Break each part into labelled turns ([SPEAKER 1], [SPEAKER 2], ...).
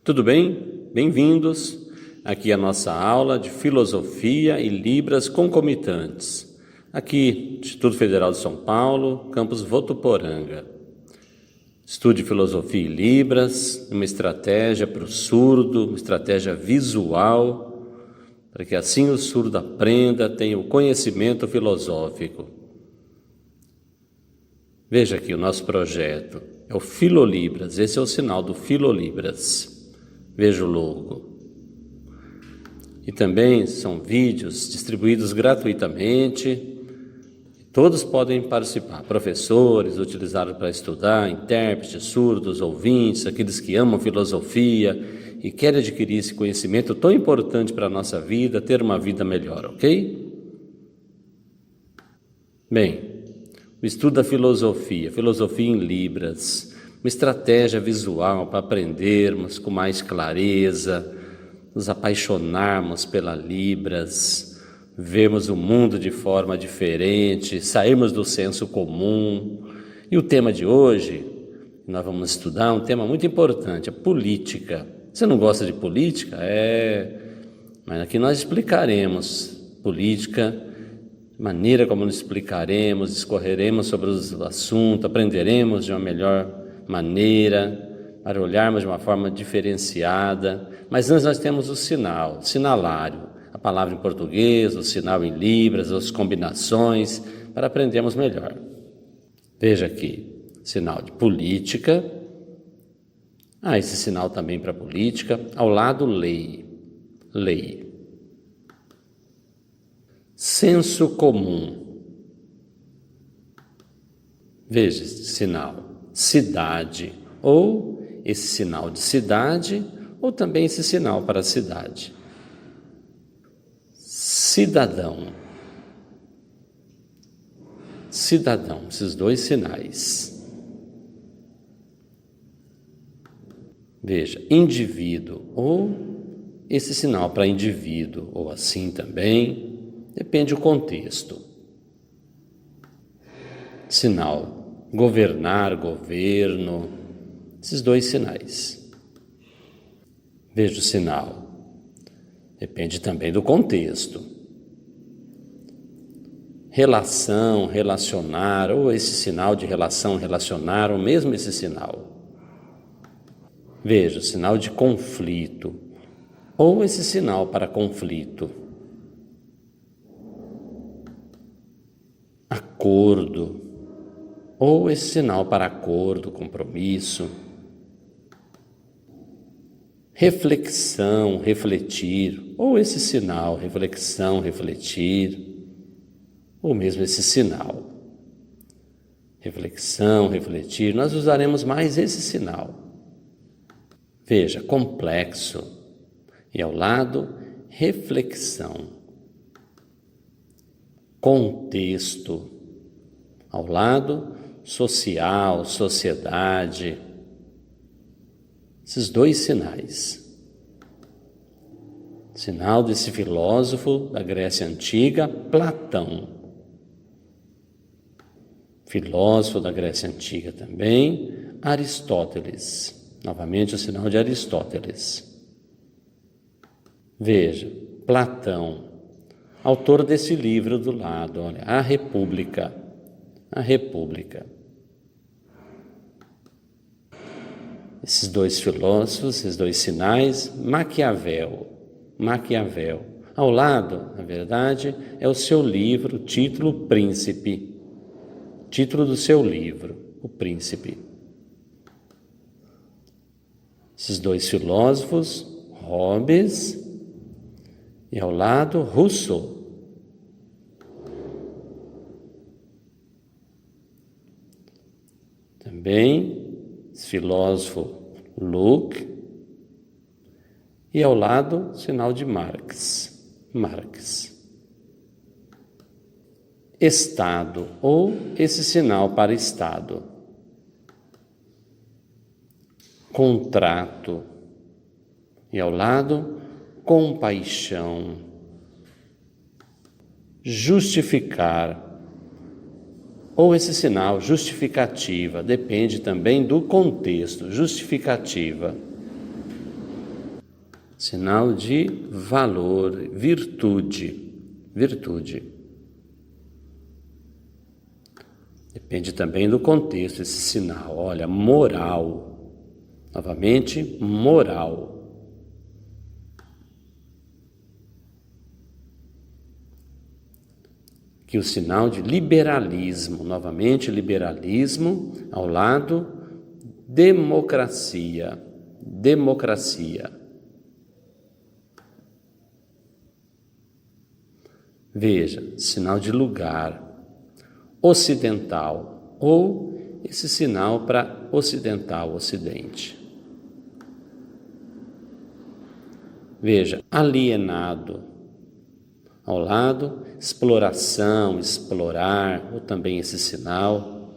[SPEAKER 1] Tudo bem? Bem-vindos. Aqui é a nossa aula de Filosofia e Libras concomitantes. Aqui, Instituto Federal de São Paulo, campus Votuporanga. Estude Filosofia e Libras, uma estratégia para o surdo, uma estratégia visual, para que assim o surdo aprenda, tenha o conhecimento filosófico. Veja aqui o nosso projeto, é o Filolibras, esse é o sinal do Filolibras. Veja o logo. E também são vídeos distribuídos gratuitamente. Todos podem participar. Professores, utilizados para estudar, intérpretes, surdos, ouvintes, aqueles que amam filosofia e querem adquirir esse conhecimento tão importante para a nossa vida, ter uma vida melhor, ok? Bem, o estudo da filosofia em Libras, uma estratégia visual para aprendermos com mais clareza, nos apaixonarmos pela Libras, vermos o mundo de forma diferente, sairmos do senso comum. E o tema de hoje, nós vamos estudar um tema muito importante, a política. Você não gosta de política? Mas aqui nós explicaremos política, maneira como nos explicaremos, discorreremos sobre o assunto, aprenderemos de uma melhor maneira, para olharmos de uma forma diferenciada. Mas antes nós temos o sinal, sinalário, a palavra em português, o sinal em Libras, as combinações, para aprendermos melhor. Veja aqui, sinal de política. Esse sinal também para política. Ao lado, lei. Lei. Senso comum. Veja esse sinal. Cidade, ou esse sinal de cidade, ou também esse sinal para a cidade. Cidadão. Cidadão, esses dois sinais. Veja, indivíduo, ou esse sinal para indivíduo, ou assim também, depende do contexto. Sinal governar, governo, esses dois sinais. Veja o sinal. Depende também do contexto. Relação, relacionar, ou esse sinal de relação, relacionar, ou mesmo esse sinal. Veja o sinal de conflito, ou esse sinal para conflito. Acordo, ou esse sinal para acordo, compromisso. Reflexão, refletir, ou esse sinal, reflexão, refletir, ou mesmo esse sinal. Reflexão, refletir, nós usaremos mais esse sinal. Veja, complexo, e ao lado, reflexão. Contexto, ao lado, social, sociedade, esses dois sinais. Sinal desse filósofo da Grécia Antiga, Platão. Filósofo da Grécia Antiga também, Aristóteles. Novamente o sinal de Aristóteles. Veja, Platão, autor desse livro do lado, olha, A República. A República. Esses dois filósofos, esses dois sinais, Maquiavel. Maquiavel. Ao lado, na verdade, é o seu livro, título Príncipe. Título do seu livro, O Príncipe. Esses dois filósofos, Hobbes, e ao lado, Rousseau. Também, filósofo Locke, e ao lado, sinal de Marx. Marx. Estado, ou esse sinal para Estado. Contrato, e ao lado, compaixão. Justificar, ou esse sinal, justificativa, depende também do contexto, justificativa. Sinal de valor, virtude, virtude. Depende também do contexto esse sinal. Olha, moral. Novamente, moral. Aqui o sinal de liberalismo. Novamente, liberalismo ao lado, democracia. Democracia. Veja, sinal de lugar. Ocidental, ou esse sinal para ocidental, ocidente. Veja, alienado, ao lado, exploração, explorar, ou também esse sinal.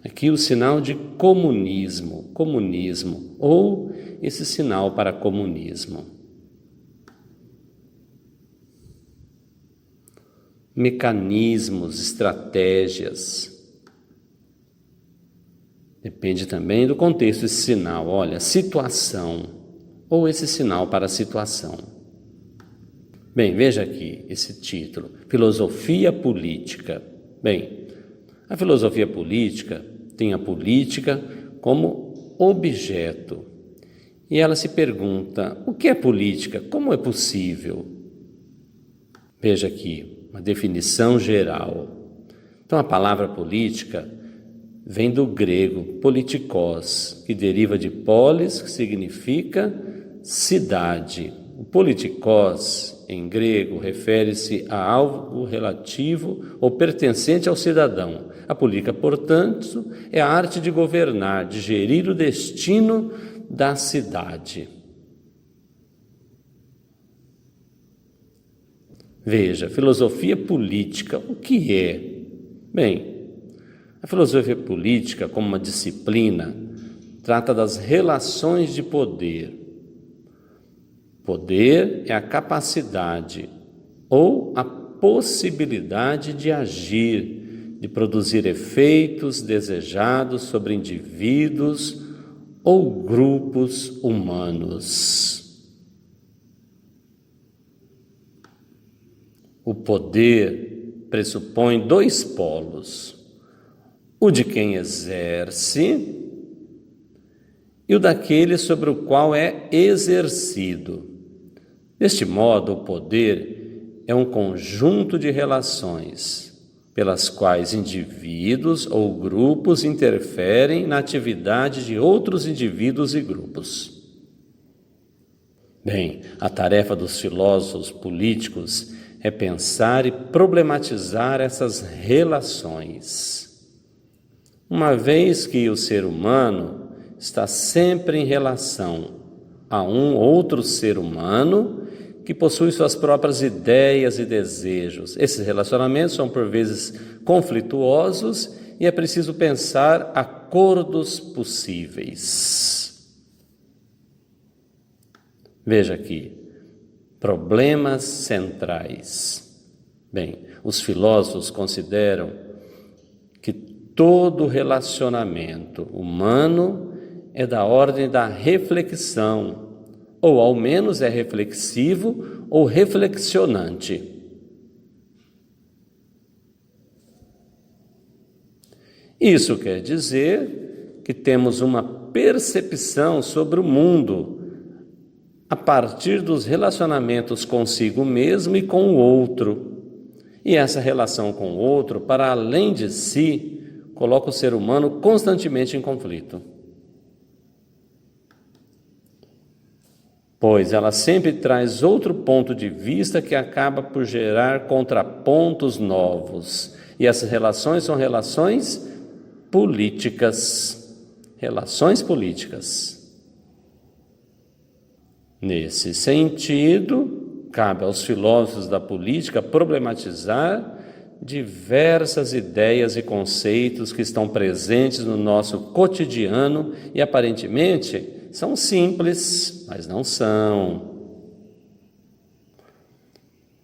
[SPEAKER 1] Aqui o sinal de comunismo, comunismo, ou esse sinal para comunismo. Mecanismos, estratégias. Depende também do contexto esse sinal. Olha, situação, ou esse sinal para situação. Bem, veja aqui esse título, Filosofia Política. Bem, a filosofia política tem a política como objeto. E ela se pergunta, o que é política? Como é possível? Veja aqui, uma definição geral. Então, a palavra política vem do grego politikos, que deriva de polis, que significa cidade. O politikos, em grego, refere-se a algo relativo ou pertencente ao cidadão. A política, portanto, é a arte de governar, de gerir o destino da cidade. Veja, filosofia política, o que é? Bem, a filosofia política, como uma disciplina, trata das relações de poder. Poder é a capacidade ou a possibilidade de agir, de produzir efeitos desejados sobre indivíduos ou grupos humanos. O poder pressupõe dois polos, o de quem exerce e o daquele sobre o qual é exercido. Deste modo, o poder é um conjunto de relações pelas quais indivíduos ou grupos interferem na atividade de outros indivíduos e grupos. Bem, a tarefa dos filósofos políticos é pensar e problematizar essas relações. Uma vez que o ser humano está sempre em relação a um outro ser humano que possui suas próprias ideias e desejos. Esses relacionamentos são por vezes conflituosos e é preciso pensar acordos possíveis. Veja aqui. Problemas centrais. Bem, os filósofos consideram que todo relacionamento humano é da ordem da reflexão, ou ao menos é reflexivo ou reflexionante. Isso quer dizer que temos uma percepção sobre o mundo a partir dos relacionamentos consigo mesmo e com o outro. E essa relação com o outro, para além de si, coloca o ser humano constantemente em conflito. Pois ela sempre traz outro ponto de vista que acaba por gerar contrapontos novos. E essas relações são relações políticas. Relações políticas. Nesse sentido, cabe aos filósofos da política problematizar diversas ideias e conceitos que estão presentes no nosso cotidiano e aparentemente são simples, mas não são.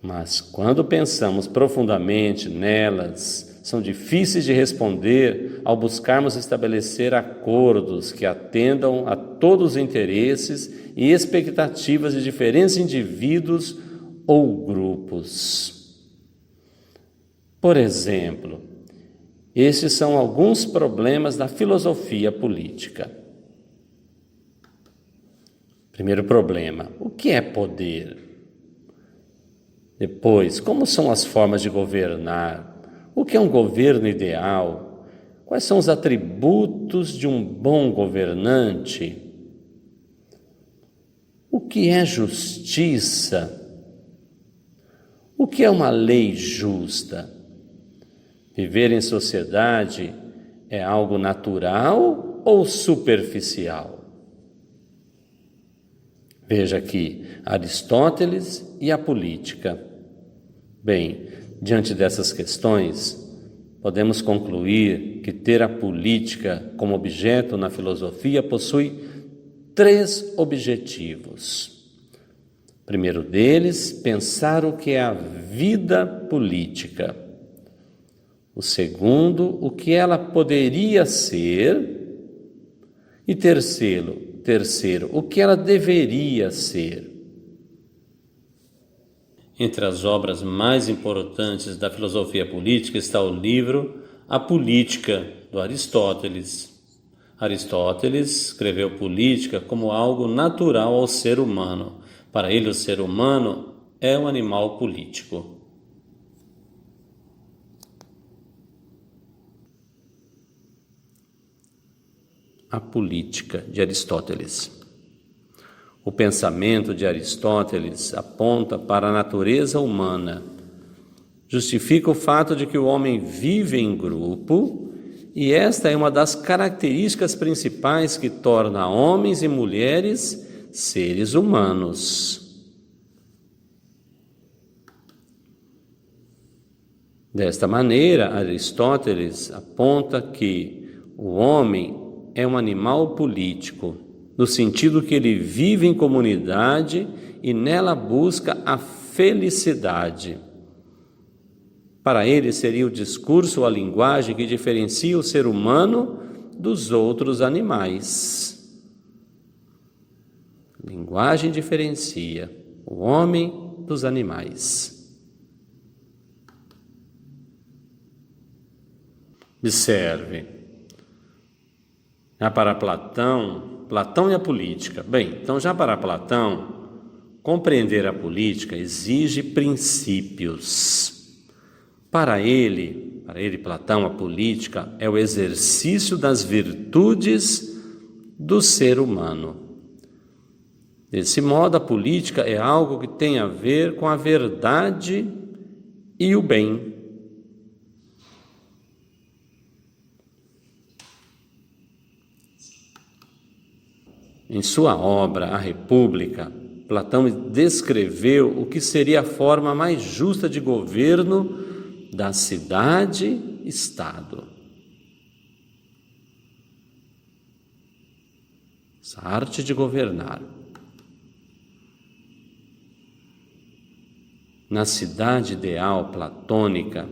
[SPEAKER 1] Mas quando pensamos profundamente nelas, são difíceis de responder ao buscarmos estabelecer acordos que atendam a todos os interesses e expectativas de diferentes indivíduos ou grupos. Por exemplo, estes são alguns problemas da filosofia política. Primeiro problema: o que é poder? Depois, como são as formas de governar? O que é um governo ideal? Quais são os atributos de um bom governante? O que é justiça? O que é uma lei justa? Viver em sociedade é algo natural ou superficial? Veja aqui Aristóteles e a política. Bem, diante dessas questões, podemos concluir que ter a política como objeto na filosofia possui 3 objetivos. O primeiro deles, pensar o que é a vida política. O segundo, o que ela poderia ser. E terceiro, o que ela deveria ser. Entre as obras mais importantes da filosofia política está o livro A Política, do Aristóteles. Aristóteles escreveu política como algo natural ao ser humano. Para ele, o ser humano é um animal político. A Política, de Aristóteles. O pensamento de Aristóteles aponta para a natureza humana, justifica o fato de que o homem vive em grupo, e esta é uma das características principais que torna homens e mulheres seres humanos. Desta maneira, Aristóteles aponta que o homem é um animal político, no sentido que ele vive em comunidade e nela busca a felicidade. Para ele seria o discurso ou a linguagem que diferencia o ser humano dos outros animais. A linguagem diferencia o homem dos animais. Observe. Já para Platão e a política. Bem, então já para Platão, compreender a política exige princípios. Para ele, Platão, a política é o exercício das virtudes do ser humano. Desse modo, a política é algo que tem a ver com a verdade e o bem. Em sua obra, A República, Platão descreveu o que seria a forma mais justa de governo da cidade-estado. Essa arte de governar. Na cidade ideal platônica,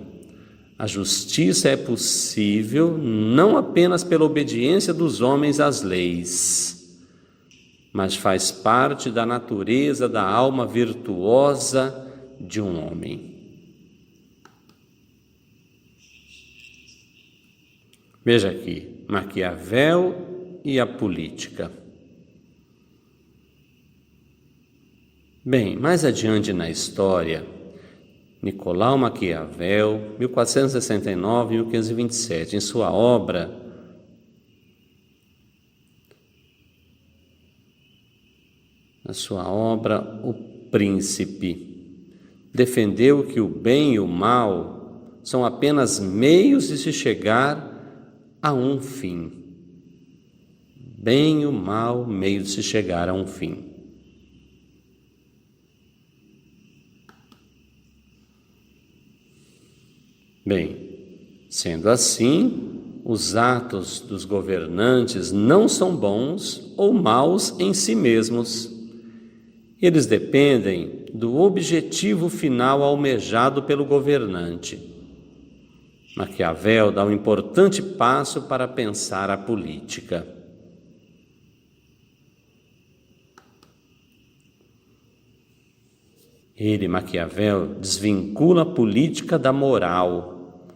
[SPEAKER 1] a justiça é possível não apenas pela obediência dos homens às leis, mas faz parte da natureza da alma virtuosa de um homem. Veja aqui, Maquiavel e a política. Bem, mais adiante na história, Nicolau Maquiavel, 1469 e 1527, em sua obra O Príncipe, defendeu que o bem e o mal são apenas meios de se chegar a um fim. Bem e o mal, meio de se chegar a um fim. Bem, sendo assim, os atos dos governantes não são bons ou maus em si mesmos. Eles dependem do objetivo final almejado pelo governante. Maquiavel dá um importante passo para pensar a política. Ele, Maquiavel, desvincula a política da moral,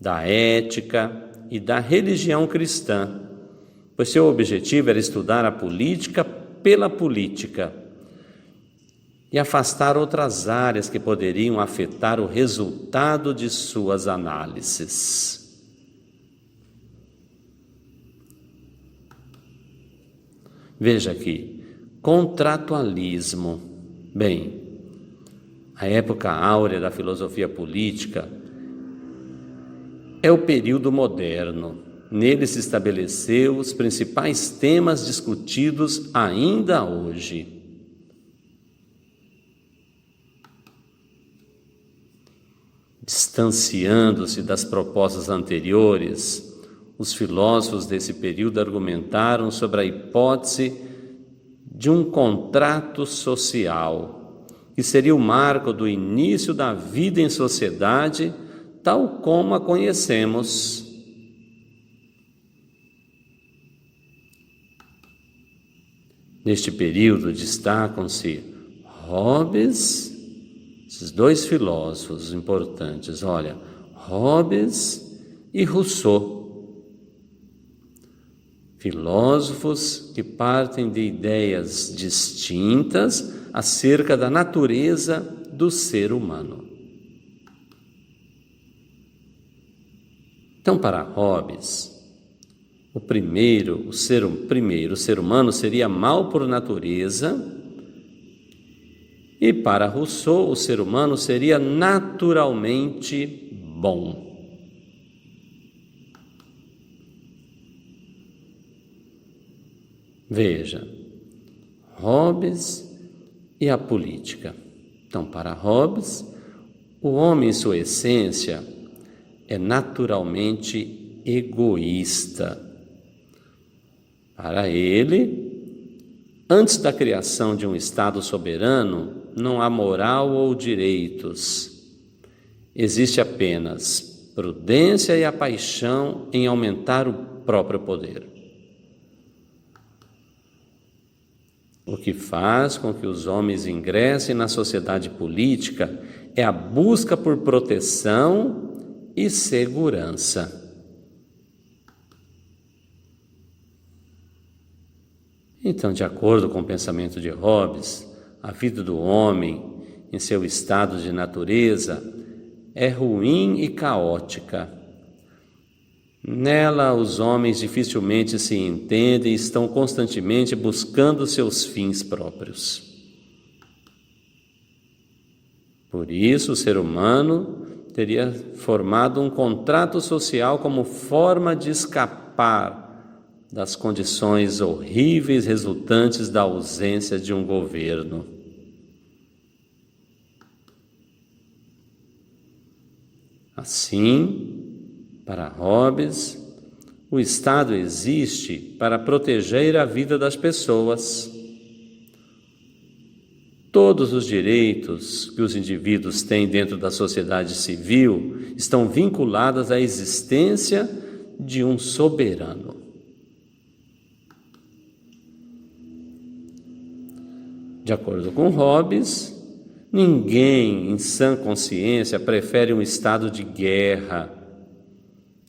[SPEAKER 1] da ética e da religião cristã, pois seu objetivo era estudar a política pela política e afastar outras áreas que poderiam afetar o resultado de suas análises. Veja aqui, contratualismo. Bem, a época áurea da filosofia política é o período moderno. Nele se estabeleceu os principais temas discutidos ainda hoje. Distanciando-se das propostas anteriores, os filósofos desse período argumentaram sobre a hipótese de um contrato social, que seria o marco do início da vida em sociedade, tal como a conhecemos. Neste período destacam-se Hobbes, esses dois filósofos importantes, olha, Hobbes e Rousseau, filósofos que partem de ideias distintas acerca da natureza do ser humano. Então, para Hobbes, o ser humano seria mau por natureza, e para Rousseau, o ser humano seria naturalmente bom. Veja, Hobbes e a política. Então, para Hobbes, o homem em sua essência é naturalmente egoísta. Para ele, antes da criação de um Estado soberano, não há moral ou direitos. Existe apenas prudência e a paixão em aumentar o próprio poder. O que faz com que os homens ingressem na sociedade política é a busca por proteção e segurança. Então, de acordo com o pensamento de Hobbes, a vida do homem, em seu estado de natureza, é ruim e caótica. Nela, os homens dificilmente se entendem e estão constantemente buscando seus fins próprios. Por isso, o ser humano teria formado um contrato social como forma de escapar das condições horríveis resultantes da ausência de um governo. Assim, para Hobbes, o Estado existe para proteger a vida das pessoas. Todos os direitos que os indivíduos têm dentro da sociedade civil estão vinculados à existência de um soberano. De acordo com Hobbes, ninguém em sã consciência prefere um estado de guerra,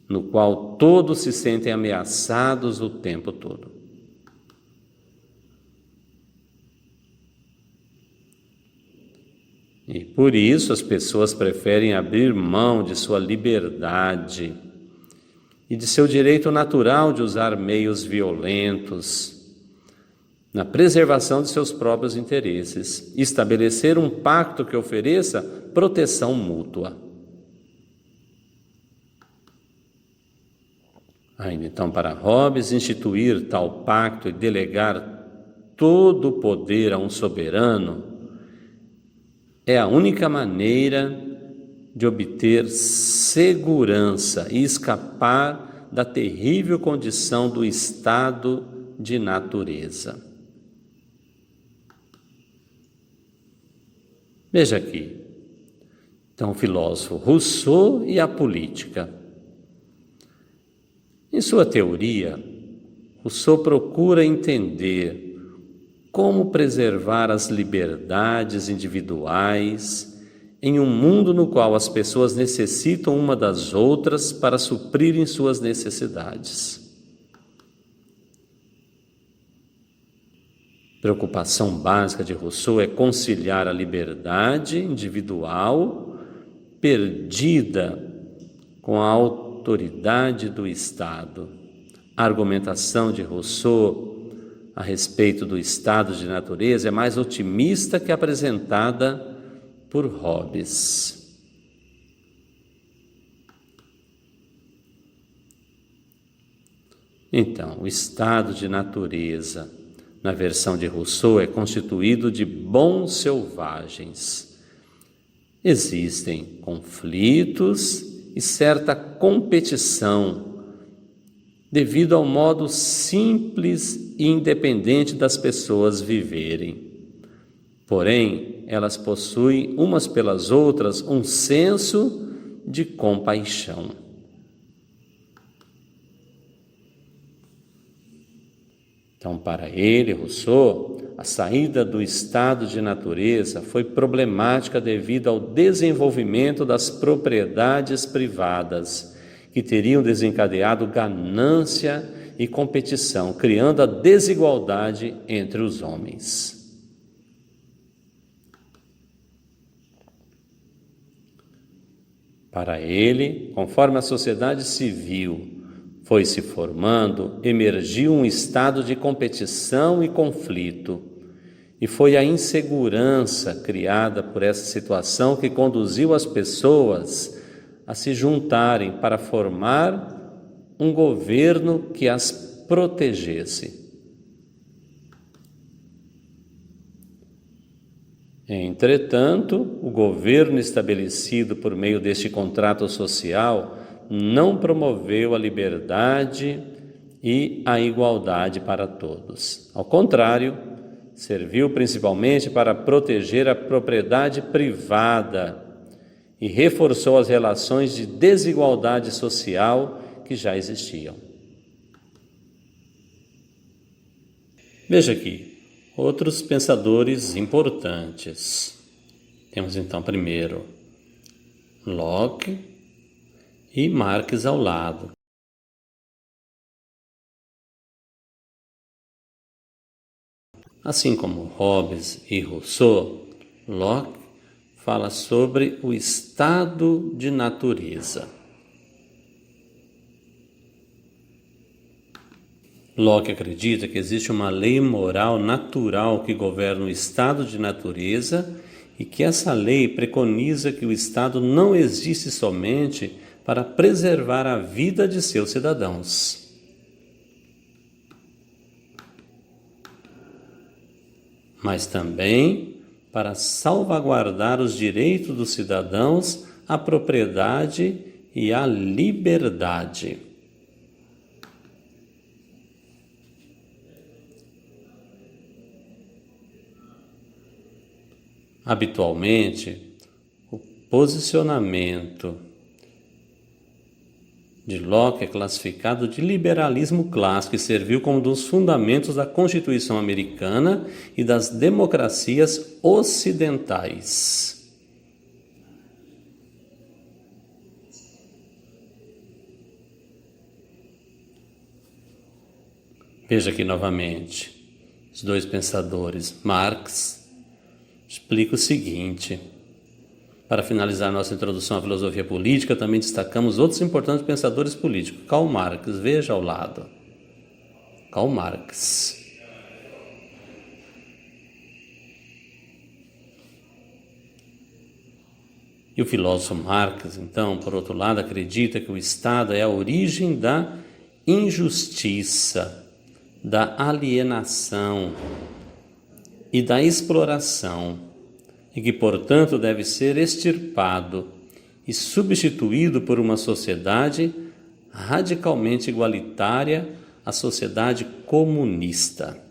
[SPEAKER 1] no qual todos se sentem ameaçados o tempo todo. E por isso as pessoas preferem abrir mão de sua liberdade e de seu direito natural de usar meios violentos na preservação de seus próprios interesses, e estabelecer um pacto que ofereça proteção mútua. Ainda então, para Hobbes, instituir tal pacto e delegar todo o poder a um soberano é a única maneira de obter segurança e escapar da terrível condição do estado de natureza. Veja aqui, então o filósofo Rousseau e a política. Em sua teoria, Rousseau procura entender como preservar as liberdades individuais em um mundo no qual as pessoas necessitam uma das outras para suprirem suas necessidades. A preocupação básica de Rousseau é conciliar a liberdade individual perdida com a autoridade do Estado. A argumentação de Rousseau a respeito do estado de natureza é mais otimista que apresentada por Hobbes. Então, o estado de natureza, na versão de Rousseau, é constituído de bons selvagens. Existem conflitos e certa competição, devido ao modo simples e independente das pessoas viverem. Porém, elas possuem umas pelas outras um senso de compaixão. Então, para ele, Rousseau, a saída do estado de natureza foi problemática devido ao desenvolvimento das propriedades privadas, que teriam desencadeado ganância e competição, criando a desigualdade entre os homens. Para ele, conforme a sociedade civil foi se formando, emergiu um estado de competição e conflito, e foi a insegurança criada por essa situação que conduziu as pessoas a se juntarem para formar um governo que as protegesse. Entretanto, o governo estabelecido por meio deste contrato social não promoveu a liberdade e a igualdade para todos. Ao contrário, serviu principalmente para proteger a propriedade privada e reforçou as relações de desigualdade social que já existiam. Veja aqui, outros pensadores importantes. Temos então primeiro Locke e Marx ao lado. Assim como Hobbes e Rousseau, Locke fala sobre o estado de natureza. Locke acredita que existe uma lei moral natural que governa o estado de natureza e que essa lei preconiza que o Estado não existe somente para preservar a vida de seus cidadãos. Mas também para salvaguardar os direitos dos cidadãos à propriedade e à liberdade. Habitualmente, o posicionamento de Locke é classificado de liberalismo clássico e serviu como um dos fundamentos da Constituição americana e das democracias ocidentais. Veja aqui novamente, os dois pensadores. Marx explica o seguinte: para finalizar nossa introdução à filosofia política, também destacamos outros importantes pensadores políticos. Karl Marx, veja ao lado. Karl Marx. E o filósofo Marx, então, por outro lado, acredita que o Estado é a origem da injustiça, da alienação e da exploração, e que, portanto, deve ser extirpado e substituído por uma sociedade radicalmente igualitária, a sociedade comunista.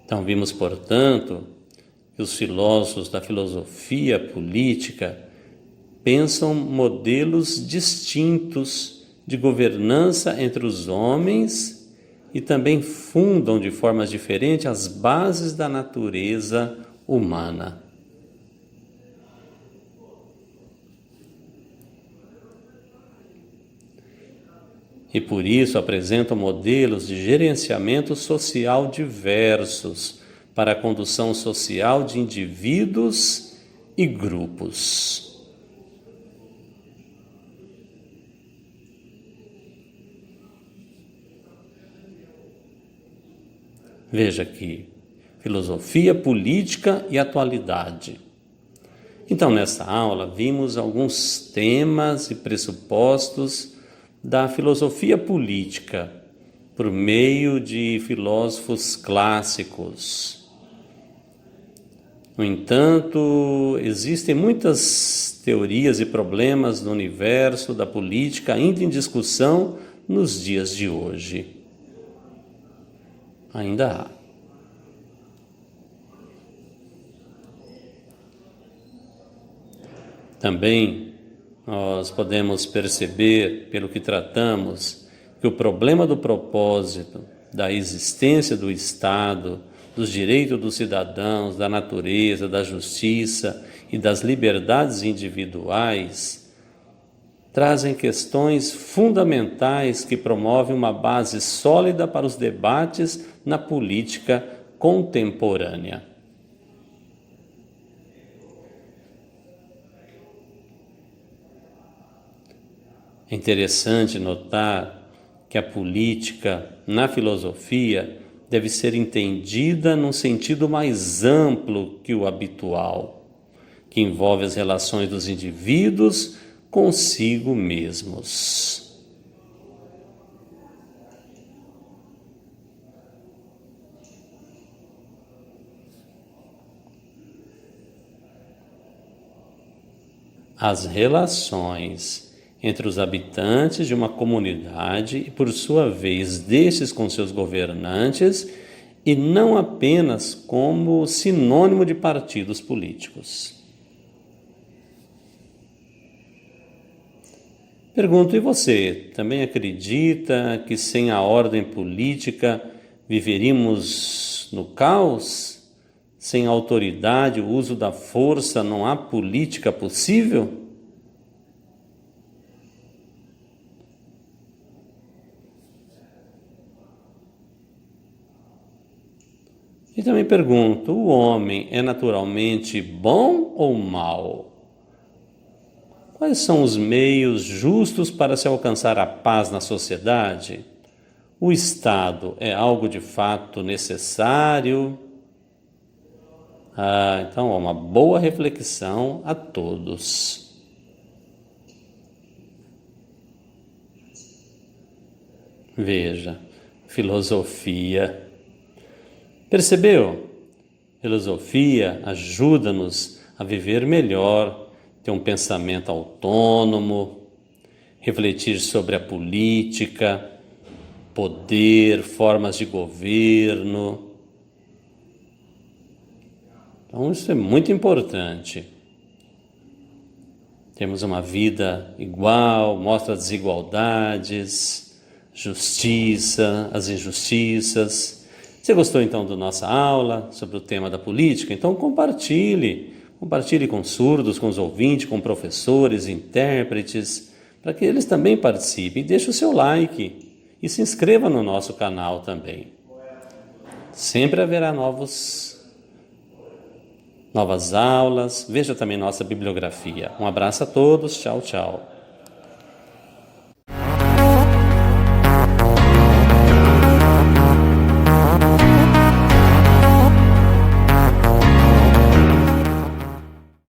[SPEAKER 1] Então, vimos, portanto, que os filósofos da filosofia política pensam modelos distintos de governança entre os homens e também fundam de formas diferentes as bases da natureza humana. E por isso apresentam modelos de gerenciamento social diversos para a condução social de indivíduos e grupos. Veja aqui, filosofia, política e atualidade. Então, nessa aula, vimos alguns temas e pressupostos da filosofia política por meio de filósofos clássicos. No entanto, existem muitas teorias e problemas no universo da política ainda em discussão nos dias de hoje. Ainda há. Também nós podemos perceber, pelo que tratamos, que o problema do propósito, da existência do Estado, dos direitos dos cidadãos, da natureza, da justiça e das liberdades individuais trazem questões fundamentais que promovem uma base sólida para os debates na política contemporânea. É interessante notar que a política, na filosofia, deve ser entendida num sentido mais amplo que o habitual, que envolve as relações dos indivíduos consigo mesmos. As relações entre os habitantes de uma comunidade e, por sua vez, destes com seus governantes, e não apenas como sinônimo de partidos políticos. Pergunto, e você também acredita que sem a ordem política viveríamos no caos? Sem a autoridade, o uso da força, não há política possível? E também pergunto, o homem é naturalmente bom ou mau? Quais são os meios justos para se alcançar a paz na sociedade? O Estado é algo de fato necessário? Então, uma boa reflexão a todos. Veja, filosofia. Percebeu? Filosofia ajuda-nos a viver melhor, ter um pensamento autônomo, refletir sobre a política, poder, formas de governo. Então, isso é muito importante. Temos uma vida igual, mostra as desigualdades, justiça, as injustiças. Você gostou então da nossa aula sobre o tema da política? Então compartilhe com surdos, com os ouvintes, com professores, intérpretes, para que eles também participem. Deixe o seu like e se inscreva no nosso canal também. Sempre haverá novas aulas. Veja também nossa bibliografia. Um abraço a todos. Tchau, tchau.